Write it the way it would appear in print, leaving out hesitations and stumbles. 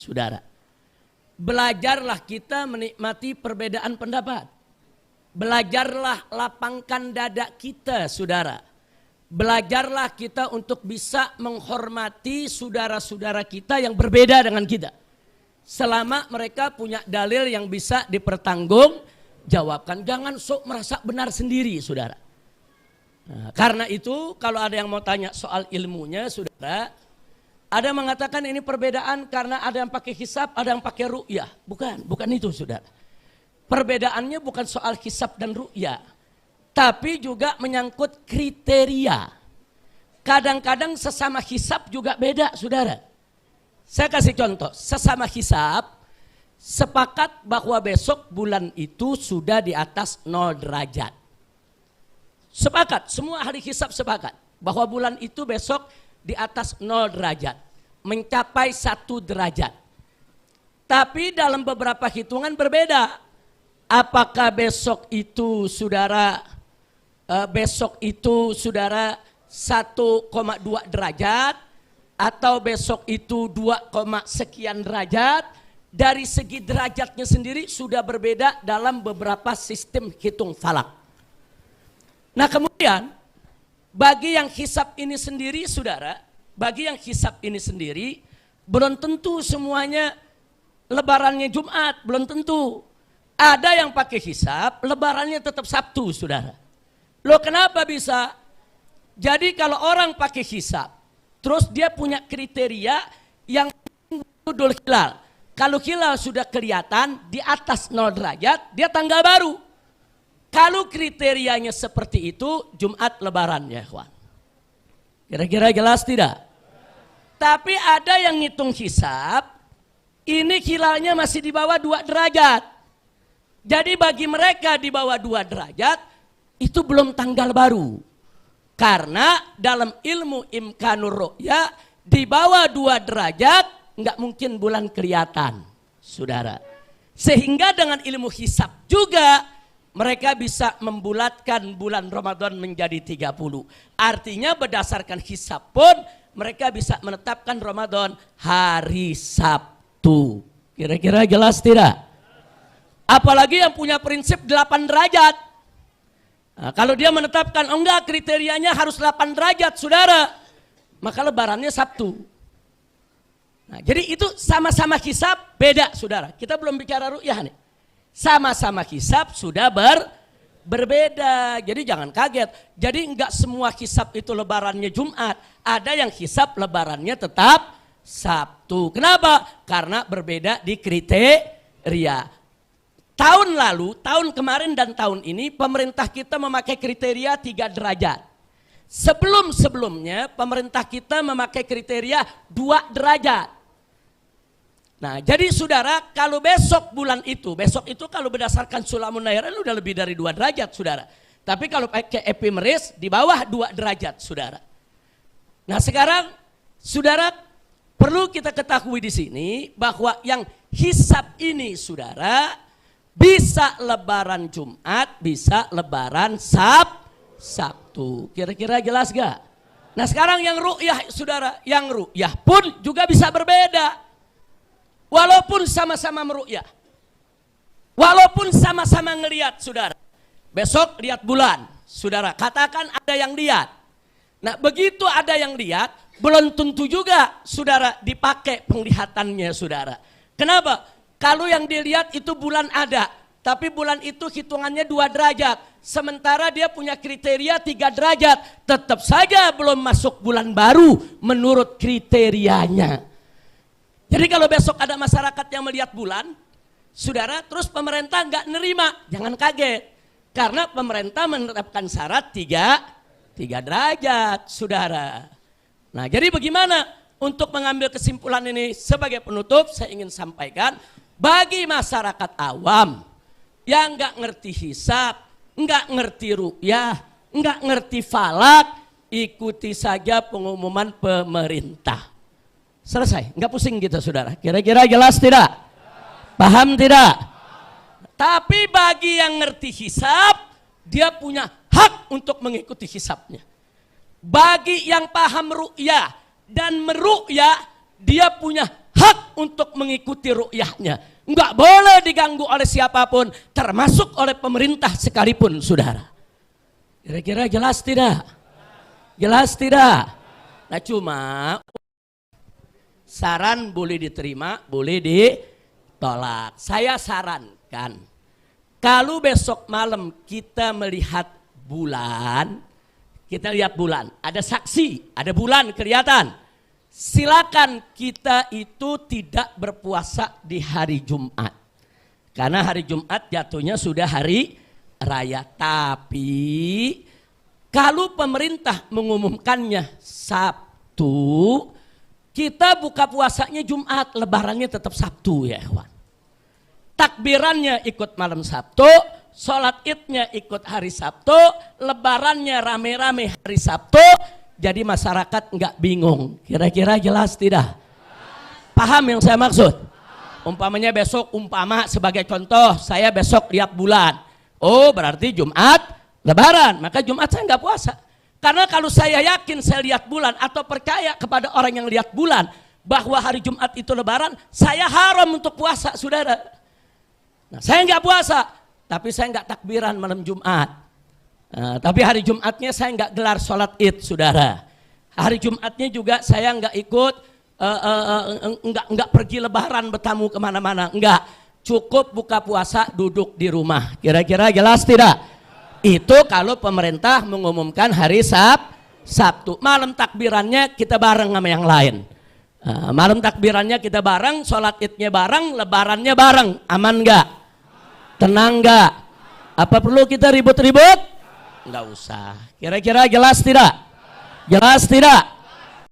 Saudara. Belajarlah kita menikmati perbedaan pendapat. Belajarlah lapangkan dada kita, saudara. Belajarlah kita untuk bisa menghormati saudara-saudara kita yang berbeda dengan kita. Selama mereka punya dalil yang bisa dipertanggungjawabkan. Jangan sok merasa benar sendiri, saudara. Nah, karena itu kalau ada yang mau tanya soal ilmunya, saudara, ada yang mengatakan ini perbedaan karena ada yang pakai hisab, ada yang pakai ru'yah. Bukan itu, saudara. Perbedaannya bukan soal hisab dan ru'yah, tapi juga menyangkut kriteria. Kadang-kadang sesama hisab juga beda, saudara. Saya kasih contoh, sesama hisab sepakat bahwa besok bulan itu sudah di atas 0 derajat. Sepakat, semua ahli hisab sepakat bahwa bulan itu besok di atas 0 derajat, mencapai 1 derajat. Tapi dalam beberapa hitungan berbeda. Apakah besok itu saudara 1,2 derajat atau besok itu 2, sekian derajat? Dari segi derajatnya sendiri sudah berbeda dalam beberapa sistem hitung falak. Nah kemudian bagi yang hisab ini sendiri, saudara, bagi yang hisab ini sendiri, belum tentu semuanya lebarannya Jumat, belum tentu. Ada yang pakai hisab, lebarannya tetap Sabtu, saudara. Loh kenapa bisa? Jadi kalau orang pakai hisab, terus dia punya kriteria yang dudul hilal. Kalau hilal sudah kelihatan di atas 0 derajat, dia tanggal baru. Kalau kriterianya seperti itu, Jumat lebaran ya kawan. Kira-kira jelas tidak? Tapi ada yang ngitung hisab, ini hilalnya masih di bawah 2 derajat. Jadi bagi mereka di bawah 2 derajat, itu belum tanggal baru. Karena dalam ilmu imkanur ru'ya, di bawah 2 derajat, nggak mungkin bulan kelihatan, saudara. Sehingga dengan ilmu hisab juga, mereka bisa membulatkan bulan Ramadan menjadi 30. Artinya berdasarkan hisab pun mereka bisa menetapkan Ramadan hari Sabtu. Kira-kira jelas tidak? Apalagi yang punya prinsip 8 derajat. Nah, kalau dia menetapkan, oh enggak kriterianya harus 8 derajat saudara, maka lebarannya Sabtu. Nah, jadi itu sama-sama hisab beda saudara. Kita belum bicara ru'yah nih. Sama-sama hisab sudah berbeda. Jadi jangan kaget. Jadi enggak semua hisab itu lebarannya Jumat. Ada yang hisab lebarannya tetap Sabtu. Kenapa? Karena berbeda di kriteria. Tahun lalu, tahun kemarin dan tahun ini pemerintah kita memakai kriteria 3 derajat. Sebelum-sebelumnya pemerintah kita memakai kriteria 2 derajat. Nah, jadi saudara, kalau besok kalau berdasarkan Sulamun Nairan udah lebih dari 2 derajat, saudara. Tapi kalau pakai epimeris di bawah 2 derajat, saudara. Nah, sekarang saudara perlu kita ketahui di sini bahwa yang hisab ini, saudara, bisa lebaran Jumat, bisa lebaran Sabtu. Kira-kira jelas gak? Nah, sekarang yang ru'yah, saudara, yang ru'yah pun juga bisa berbeda. Walaupun sama-sama meru'yah, walaupun sama-sama ngelihat, saudara. Besok lihat bulan, saudara. Katakan ada yang lihat. Nah, begitu ada yang lihat, belum tentu juga, saudara, dipakai penglihatannya, saudara. Kenapa? Kalau yang dilihat itu bulan ada, tapi bulan itu hitungannya 2 derajat. Sementara dia punya kriteria 3 derajat, tetap saja belum masuk bulan baru menurut kriterianya. Jadi kalau besok ada masyarakat yang melihat bulan, saudara, terus pemerintah nggak nerima, jangan kaget. Karena pemerintah menerapkan syarat 3 derajat, saudara. Nah, jadi bagaimana untuk mengambil kesimpulan ini? Sebagai penutup, saya ingin sampaikan, bagi masyarakat awam yang nggak ngerti hisab, nggak ngerti ru'yah, nggak ngerti falak, ikuti saja pengumuman pemerintah. Selesai, nggak pusing gitu saudara. Kira-kira jelas tidak? Paham tidak? Tapi bagi yang ngerti hisab, dia punya hak untuk mengikuti hisabnya. Bagi yang paham ru'yah dan meru'yah, dia punya hak untuk mengikuti ru'yahnya. Enggak boleh diganggu oleh siapapun, termasuk oleh pemerintah sekalipun, saudara. Kira-kira jelas tidak? Jelas tidak? Nah cuma saran boleh diterima, boleh ditolak. Saya sarankan, kalau besok malam kita melihat bulan, kita lihat bulan, ada saksi, ada bulan kelihatan, silakan kita itu tidak berpuasa di hari Jumat. Karena hari Jumat jatuhnya sudah hari raya. Tapi kalau pemerintah mengumumkannya Sabtu, kita buka puasanya Jumat, lebarannya tetap Sabtu ya kawan. Takbirannya ikut malam Sabtu, sholat idnya ikut hari Sabtu, lebarannya rame-rame hari Sabtu, jadi masyarakat nggak bingung. Kira-kira jelas tidak? Paham yang saya maksud? Umpamanya besok, sebagai contoh, saya besok lihat bulan. Oh berarti Jumat lebaran, maka Jumat saya nggak puasa. Karena kalau saya yakin saya lihat bulan atau percaya kepada orang yang lihat bulan bahwa hari Jumat itu lebaran, saya haram untuk puasa, saudara. Nah, saya nggak puasa, tapi saya nggak takbiran malam Jumat. Nah, tapi hari Jumatnya saya nggak gelar sholat id, saudara. Hari Jumatnya juga saya nggak ikut, nggak pergi lebaran bertamu kemana-mana, nggak. Cukup buka puasa, duduk di rumah. Kira-kira jelas tidak? Itu kalau pemerintah mengumumkan hari Sabtu. Malam takbirannya kita bareng sama yang lain. Malam takbirannya kita bareng, sholat idnya bareng, lebarannya bareng. Aman nggak? Tenang nggak? Apa perlu kita ribut-ribut? Nggak usah. Kira-kira jelas tidak? Jelas tidak?